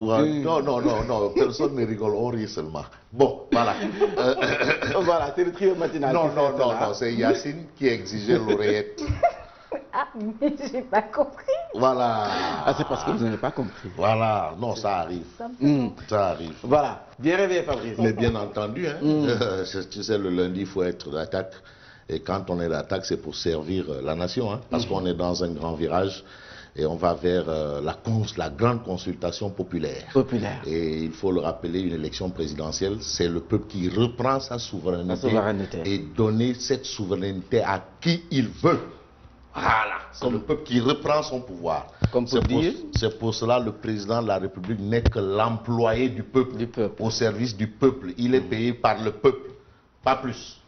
Non, non, non, non, personne ne rigole, on rit seulement. Bon, voilà. Voilà, c'est le trio matinal. Non, non, non, non, c'est Yacine qui exigeait l'oreillette. Ah, mais j'ai pas compris. Voilà. Ah, c'est parce que vous n'avez pas compris. Voilà, non, ça arrive. Ça arrive. Voilà, bien réveillé Fabrice. Mais bien entendu, hein, tu sais, le lundi, il faut être d'attaque. Et quand on est d'attaque, c'est pour servir la nation, hein, parce qu'on est dans un grand virage et on va vers la grande consultation populaire. Et il faut le rappeler, une élection présidentielle, c'est le peuple qui reprend sa souveraineté et donner cette souveraineté à qui il veut. Voilà, c'est le peuple qui reprend son pouvoir. C'est pour cela que le président de la République n'est que l'employé du peuple, au service du peuple. Il est payé par le peuple, pas plus.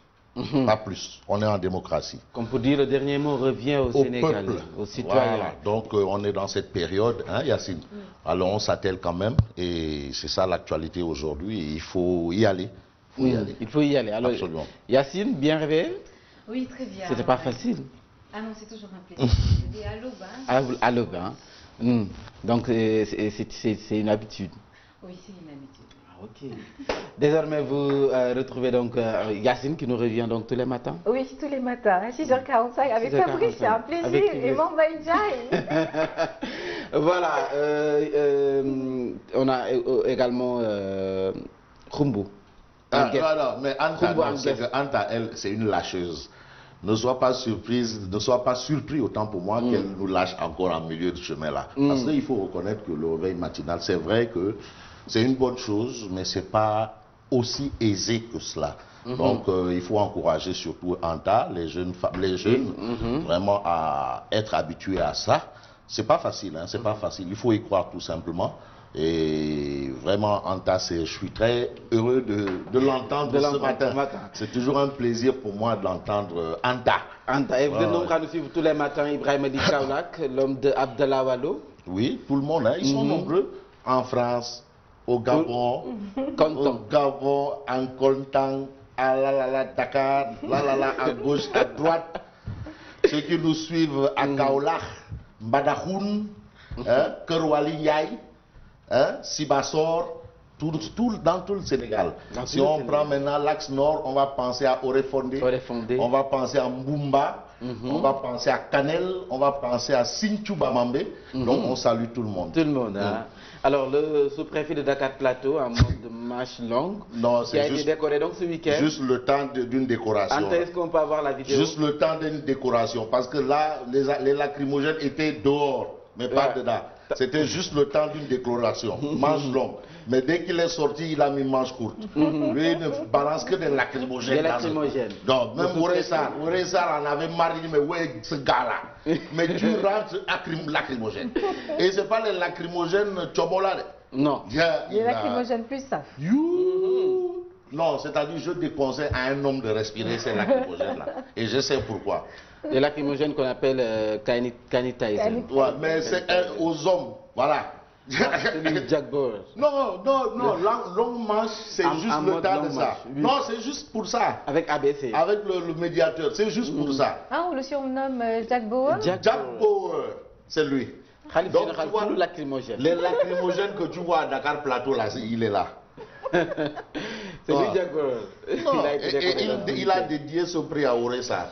Pas plus. On est en démocratie. Comme pour dire, le dernier mot revient au Sénégal, aux citoyens. Voilà. Donc on est dans cette période, hein, Yacine. Alors on s'attelle quand même, et c'est ça l'actualité aujourd'hui. Il faut y aller. Il faut y aller. Alors, absolument. Yacine, bien réveillé? Oui, très bien. C'était pas facile. Ah non, c'est toujours un plaisir. Je dis à l'aube. Hein. À l'aube, hein. Donc c'est une habitude. Oui, c'est une habitude. Ok. Désormais, vous retrouvez donc Yacine qui nous revient donc tous les matins? Oui, tous les matins, à 6h45 avec Fabrice, c'est un plaisir. Et Mamba Ndiaye. Voilà. On a également Khumbu. Ah, non, mais Anta, elle, c'est une lâcheuse. Ne sois pas surprise, ne sois pas surpris autant pour moi qu'elle nous lâche encore en milieu de chemin là. Parce qu'il faut reconnaître que le réveil matinal, c'est vrai que c'est une bonne chose, mais ce n'est pas aussi aisé que cela. Donc il faut encourager surtout Anta, les jeunes vraiment à être habitués à ça. C'est pas facile, hein, c'est pas facile. Il faut y croire tout simplement. Et vraiment, Anta, je suis très heureux de l'entendre ce matin. C'est toujours un plaisir pour moi de l'entendre, Anta. Anta, et vous êtes nombreux à nous suivre tous les matins, Ibrahim Edi Kaolak, l'homme de Abdallah Wallo. Oui, tout le monde, hein, ils sont nombreux. En France, au Gabon, en Kontang, à Dakar, à gauche, à droite. Ceux qui nous suivent à Kaolak, Mbadahoun, Kerwali Ndiaye, Sibassor, dans tout le Sénégal. Si on prend maintenant l'axe nord, on va penser à Oréfondé, on va penser à Mboumba, on va penser à Kanel, on va penser à Sinthiou Bamambé. Donc on salue tout le monde. Tout le monde. Hein. Alors le sous-préfet de Dakar Plateau, en mode de marche longue, qui a été décoré donc ce week-end. Juste le temps d'une décoration. Est-ce qu'on peut avoir la vidéo? Juste le temps d'une décoration, parce que là, les lacrymogènes étaient dehors, mais pas dedans. C'était juste le temps d'une déclaration, manche longue. Mais dès qu'il est sorti, il a mis manche courte. Lui, il ne balance que des lacrymogènes. Donc, même Ouressar en avait marre, mais où est ce gars-là? Mais tu rentres lacrymogène. Et ce n'est pas les lacrymogènes Tchobola. Non. Les lacrymogènes plus ça. Non, c'est-à-dire je déconseille à un homme de respirer ces lacrymogènes-là. Et je sais pourquoi. Les lacrymogènes qu'on appelle Kanitaisen. Ouais, mais c'est aux hommes, voilà. Jack Bauer. Non, longue manche, c'est juste le temps de ça. Oui. Non, c'est juste pour ça. Avec ABC. Avec le médiateur, c'est juste pour ça. Ah, on le surnomme Jack Bauer. Jack Bauer, c'est lui. Donc, tu vois, les lacrymogènes que tu vois à Dakar Plateau, là, il est là. C'est lui, Jack Bauer. Il a dédié ce prix à Ouressar.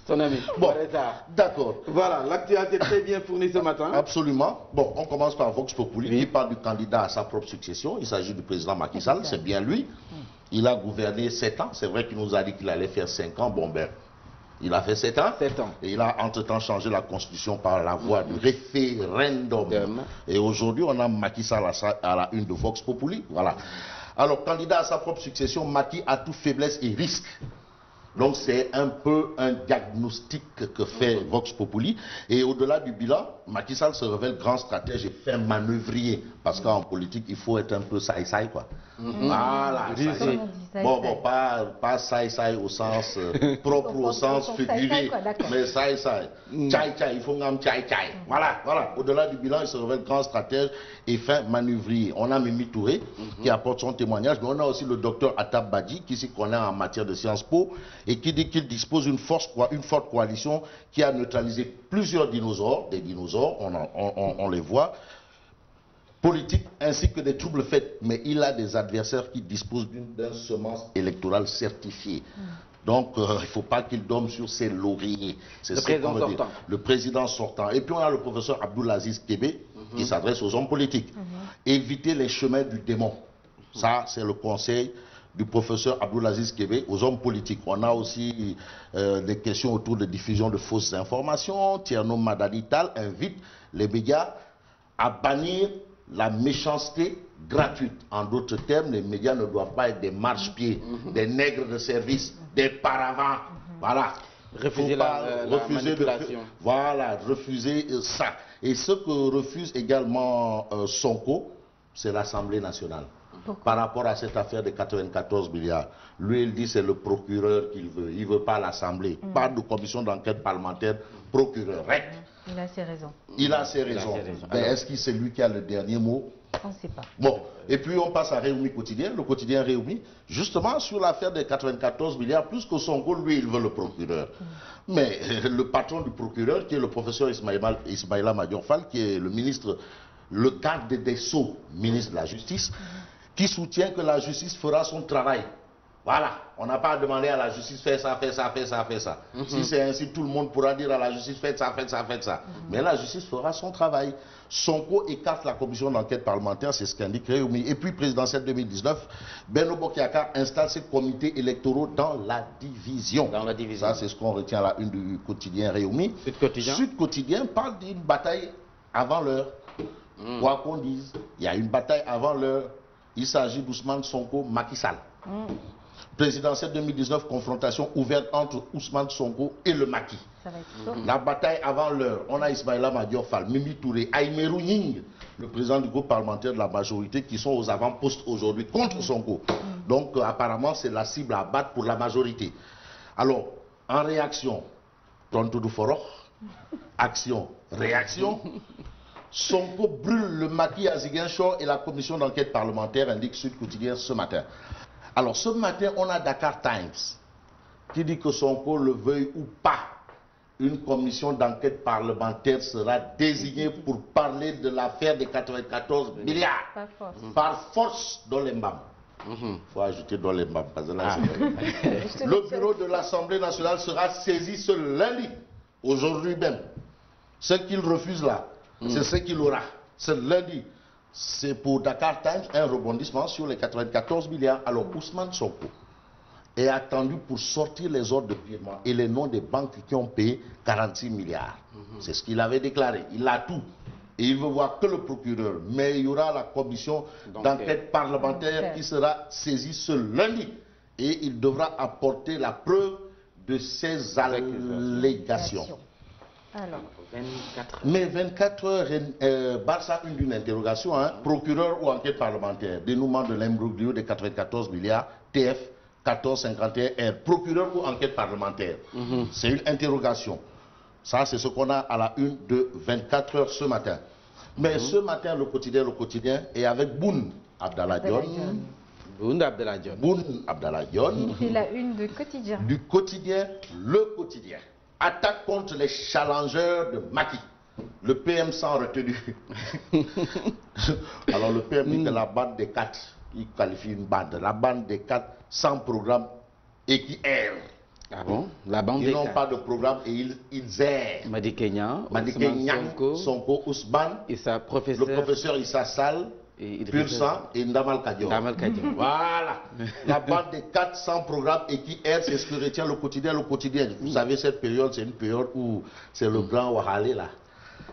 Son ami. Bon, d'accord. Voilà, l'actualité très bien fournie ce matin. Absolument. Bon, on commence par Vox Populi, qui parle du candidat à sa propre succession. Il s'agit du président Macky Sall, c'est bien lui. Il a gouverné 7 ans. C'est vrai qu'il nous a dit qu'il allait faire 5 ans. Bon, ben, il a fait 7 ans. 7 ans. Et il a entre-temps changé la constitution par la voie du référendum. Et aujourd'hui, on a Macky Sall à la une de Vox Populi. Voilà. Alors, candidat à sa propre succession, Macky a toute faiblesse et risque. Donc, c'est un peu un diagnostic que fait Vox Populi. Et au-delà du bilan, Macky Sall se révèle grand stratège et fin manœuvrier. Parce qu'en politique, il faut être un peu saï-saï, quoi. Voilà. Bon, pas saï-saï au sens propre, au sens figuré, mais saï-saï. Tchaï-tchaï, il faut ngam tchaï-tchaï. Voilà. Au-delà du bilan, il se révèle grand stratège et fin manœuvrier. On a Mimi Touré qui apporte son témoignage, mais on a aussi le docteur Atab Badji qui s'y connaît en matière de Sciences Po et qui dit qu'il dispose d'une forte coalition qui a neutralisé plusieurs dinosaures, des dinosaures, on les voit. politiques ainsi que des troubles faits. Mais il a des adversaires qui disposent d'une semence électorale certifiée. Donc, il ne faut pas qu'il dorme sur ses lauriers. C'est le président sortant. Le président sortant. Et puis, on a le professeur Abdoulaziz Kébé qui s'adresse aux hommes politiques. Éviter les chemins du démon. Ça, c'est le conseil du professeur Abdoulaziz Kébé aux hommes politiques. On a aussi des questions autour de diffusion de fausses informations. Tierno Madanital invite les médias à bannir la méchanceté gratuite. En d'autres termes, les médias ne doivent pas être des marche-pieds, des nègres de service, des paravents. Voilà. Refuser la manipulation. Voilà, refuser ça. Et ce que refuse également Sonko, c'est l'Assemblée nationale. Pourquoi? Par rapport à cette affaire de 94 milliards. Lui, il dit c'est le procureur qu'il veut. Il ne veut pas l'Assemblée. Pas de commission d'enquête parlementaire, procureur. Il a ses raisons. Il a ses raisons. Mais est-ce que c'est lui qui a le dernier mot? On ne sait pas. Bon, et puis on passe à Réumi Quotidien, le quotidien Réumi, justement sur l'affaire des 94 milliards, plus que Sonko, lui, il veut le procureur. Mais le patron du procureur, qui est le professeur Ismaïla Madior Fall, qui est le ministre, le garde des Sceaux, ministre de la Justice, qui soutient que la justice fera son travail. Voilà, on n'a pas à demander à la justice fais ça, fais ça, fais ça, fais ça. Si c'est ainsi, tout le monde pourra dire à la justice faites ça, faites ça, faites ça. Mais la justice fera son travail. Sonko écarte la commission d'enquête parlementaire, c'est ce qu'indique Réumi. Et puis, présidentielle 2019, Benno Bokk-Yakaar installe ses comités électoraux dans la division. Dans la division. Ça, c'est ce qu'on retient à la une du quotidien Réumi. Sud Quotidien. Sud Quotidien parle d'une bataille avant l'heure. Quoi qu'on dise, il y a une bataille avant l'heure. Il s'agit d'Ousmane Sonko, Macky Sall. Présidentielle 2019, confrontation ouverte entre Ousmane Sonko et le Macky. La bataille avant l'heure. On a Ismaïla Madior Fall, Mimi Touré, Aïmerou Nying, le président du groupe parlementaire de la majorité, qui sont aux avant-postes aujourd'hui contre Sonko. Donc apparemment, c'est la cible à battre pour la majorité. Alors, en réaction, Tonto du Foro, action, réaction. Sonko brûle le Macky à Ziguinchor et la commission d'enquête parlementaire, indique Sud Quotidien ce matin. Alors ce matin, on a Dakar Times qui dit que Sonko le veuille ou pas, une commission d'enquête parlementaire sera désignée pour parler de l'affaire des 94 milliards. Par force dans les mbam. Il faut ajouter dans les mbam. Le bureau de l'Assemblée nationale sera saisi ce lundi, aujourd'hui même. Ce qu'il refuse là, c'est ce qu'il aura. Ce lundi, c'est pour Dakar Times un rebondissement sur les 94 milliards. Alors Ousmane Sonko est attendu pour sortir les ordres de paiement et les noms des banques qui ont payé 46 milliards. C'est ce qu'il avait déclaré. Il a tout. Et il veut voir que le procureur. Mais il y aura la commission d'enquête parlementaire qui sera saisie ce lundi. Et il devra apporter la preuve de ces allégations. Alors. 24 heures. Mais 24 heures, Barça une d'une interrogation, procureur ou enquête parlementaire, dénouement de l'imbroglio des 94 milliards, TF 1451R, procureur ou enquête parlementaire. C'est une interrogation. Ça, c'est ce qu'on a à la une de 24 heures ce matin. Mais ce matin, le quotidien est avec Boun Abdallah Dionne. Boun Abdallah Dionne. Boun Abdallah Dionne. C'est la une de quotidien. Du quotidien, le quotidien. Attaque contre les challengeurs de Macky. Le PM sans retenue. Alors le PM dit que la bande des 4, il qualifie une bande. La bande des 4 sans programme et qui errent. Ah bon? La bande ils des n'ont 4. Pas de programme et ils errent. Madické Niang, Sonko, Ousmane, professeur, le professeur Issa Sall, Pur Sang et Ndamal Kadior. Voilà. La bande des 4 sans programme et qui errent, c'est ce que retient le quotidien. Le quotidien, vous savez, cette période, c'est une période où c'est le grand Ouahalé là.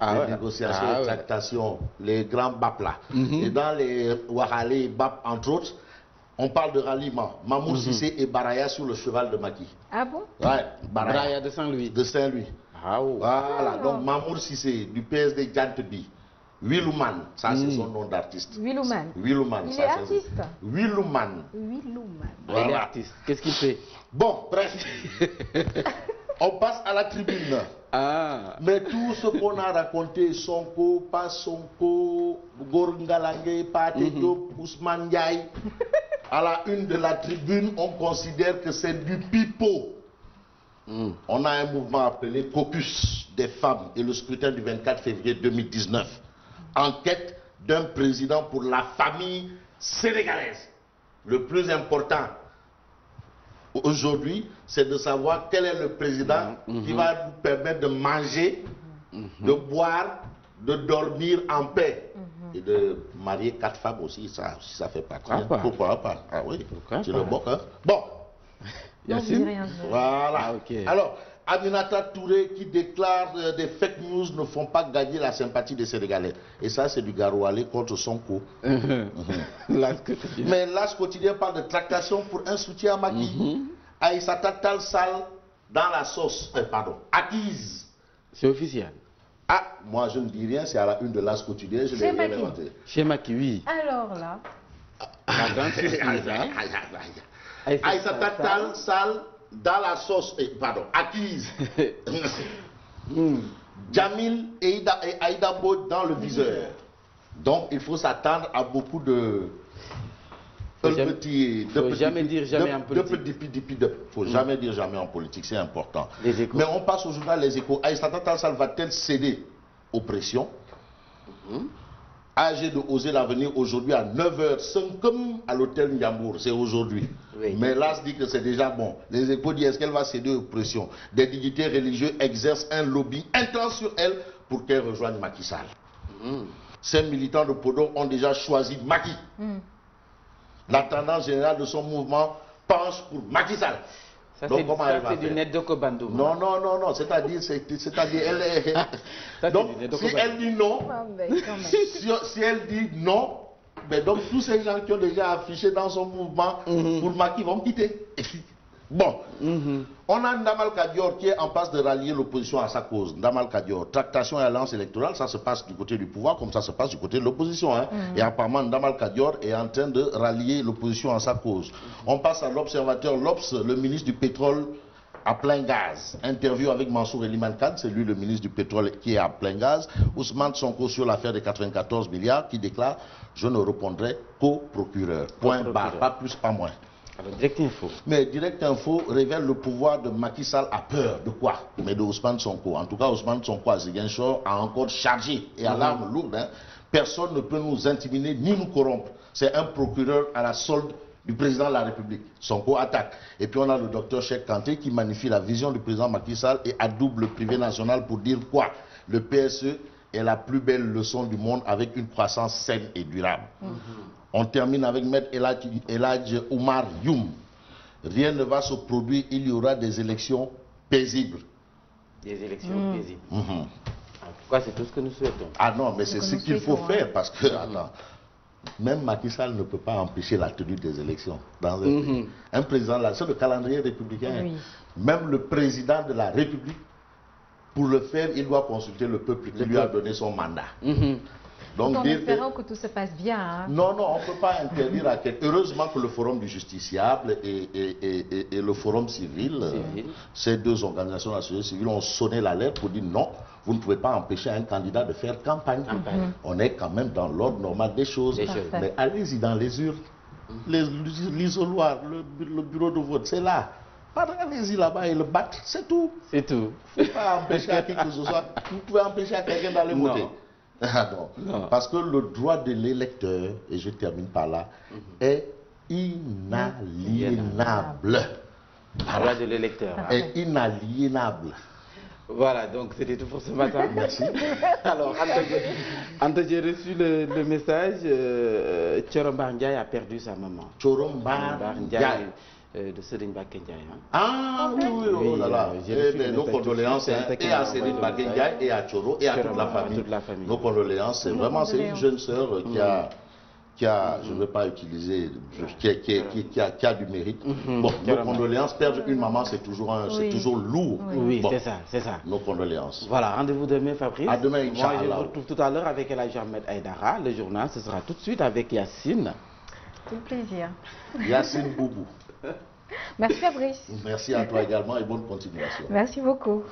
Les négociations, les tractations, les grands BAP là. Et dans les Ouahalé et BAP, entre autres, on parle de ralliement. Mamour Cissé et Baraya sur le cheval de Macky. Ah bon? Ouais, Baraya de Saint-Louis. De Saint-Louis. Ah, oh. Voilà, donc Mamour Cissé du PSD Djantebi. Willouman, ça c'est son nom d'artiste. Willouman. Willouman. Il est artiste. Willouman. Voilà. Il est artiste. Qu'est-ce qu'il fait? Bon, bref. On passe à la tribune. Mais tout ce qu'on a raconté, Sonko, pas Sonko, Gorngalangé, Pathé Diop, Ousmane Ndiaye, à la une de la tribune, on considère que c'est du pipeau. On a un mouvement appelé Caucus des femmes et le scrutin du 24 février 2019. Enquête d'un président pour la famille sénégalaise. Le plus important aujourd'hui, c'est de savoir quel est le président qui va nous permettre de manger, de boire, de dormir en paix. Et de marier 4 femmes aussi, ça fait partie. Pourquoi pas? Ah oui, c'est le bon. Hein? Bon. Voilà. Ah, okay. Alors, Aminata Touré qui déclare des fake news ne font pas gagner la sympathie des Sénégalais. Et ça, c'est du Garoualé contre Sonko. Mais l'As quotidien parle de tractation pour un soutien à Macky. Aïssata Tall Sall dans la sauce. Pardon, acquise. C'est officiel. Ah, moi je ne dis rien, c'est à la une de l'As quotidien, je l'ai inventé. Chez Macky, oui. Alors là. Aïssata Tall Sall dans la sauce, pardon, acquise. Jamil et Aïda Mbodj dans le viseur. Donc il faut s'attendre à beaucoup de... Faut jamais dire jamais en politique. Faut jamais dire jamais en politique, c'est important. Mais on passe au journal Les Échos. Aïssata Tall Sall va-t-elle céder aux pressions? Âgé de oser l'avenir aujourd'hui à 9h05 à l'hôtel Ndiambour, c'est aujourd'hui. Oui. Mais là, se dit que c'est déjà bon. Les Échos disent est-ce qu'elle va céder aux pressions? Des dignitaires religieux exercent un lobby intense sur elle pour qu'elle rejoigne Macky Sall. 5 militants de Podor ont déjà choisi Macky. La tendance générale de son mouvement penche pour Macky Sall. Ça, c'est du Nedoko Bandouma. Non, c'est-à-dire, elle est... Donc, si elle dit non, si elle dit non, mais donc tous ces gens qui ont déjà affiché dans son mouvement pour Macky vont quitter. Bon, on a Ndamal Kadior qui est en passe de rallier l'opposition à sa cause. Ndamal Kadior, tractation et alliance électorale, ça se passe du côté du pouvoir comme ça se passe du côté de l'opposition. Hein. Et apparemment, Ndamal Kadior est en train de rallier l'opposition à sa cause. On passe à l'observateur L'Obs, le ministre du pétrole à plein gaz. Interview avec Mansour Eliman Khan, c'est lui le ministre du pétrole qui est à plein gaz. Ousmane Sonko sur l'affaire des 94 milliards qui déclare « Je ne répondrai qu'au procureur ». Point barre, pas plus, pas moins. Alors, Direct Info. Mais Direct Info révèle le pouvoir de Macky Sall à peur. De quoi? Mais de Ousmane Sonko. En tout cas, Ousmane Sonko à Ziguinchor a encore chargé et à l'arme lourde. Hein. Personne ne peut nous intimider ni nous corrompre. C'est un procureur à la solde du président de la République. Sonko attaque. Et puis on a le docteur Cheikh Kanté qui magnifie la vision du président Macky Sall et adoube le privé national pour dire quoi? Le PSE est la plus belle leçon du monde avec une croissance saine et durable. On termine avec Maître Eladj Oumar Youm. Rien ne va se produire, il y aura des élections paisibles. Des élections paisibles. En tout cas, c'est tout ce que nous souhaitons. Ah non, mais c'est ce qu'il faut faire parce que, attends, même Macky Sall ne peut pas empêcher la tenue des élections. Dans un président, c'est le calendrier républicain. Oui. Même le président de la République, pour le faire, il doit consulter le peuple qui lui a donné son mandat. Donc, en espérant que tout se passe bien. Hein. Non, on ne peut pas interdire à quelqu'un. Heureusement que le Forum du Justiciable et le Forum civil, ces deux organisations de la société civile ont sonné l'alerte pour dire non, vous ne pouvez pas empêcher un candidat de faire campagne. On est quand même dans l'ordre normal des choses. Mais allez-y dans les urnes, l'isoloir, le bureau de vote, c'est là. Allez-y là-bas et le battre, c'est tout. C'est tout. Vous ne pouvez pas empêcher à qui que ce soit. Vous pouvez empêcher à quelqu'un d'aller voter. Ah non. Parce que le droit de l'électeur, et je termine par là, est inaliénable. Le droit de l'électeur. Est inaliénable. Voilà, donc c'était tout pour ce matin. Merci. Alors, Anta, j'ai reçu le message, Thiorombar Ndiaye a perdu sa maman. Thiorombar Ndiaye. De Serigne Mbacké Ndiaye. Ah oui, oh là là. Nos condoléances et à Serigne Mbacké Ndiaye et à Thioro et à toute la famille. Nos condoléances, c'est vraiment une jeune sœur qui a, je ne veux pas utiliser, qui a du mérite. Bon, nos condoléances, perdre une maman, c'est toujours lourd. Oui, bon, c'est ça. Nos condoléances. Voilà, rendez-vous demain, Fabrice. À demain, Inch'Allah. Moi, je vous retrouve tout à l'heure avec Eladj Ahmed Aïdara. Le journal, ce sera tout de suite avec Yacine. Tout le plaisir. Yacine Boubou. Merci Fabrice. Merci à toi également et bonne continuation. Merci beaucoup.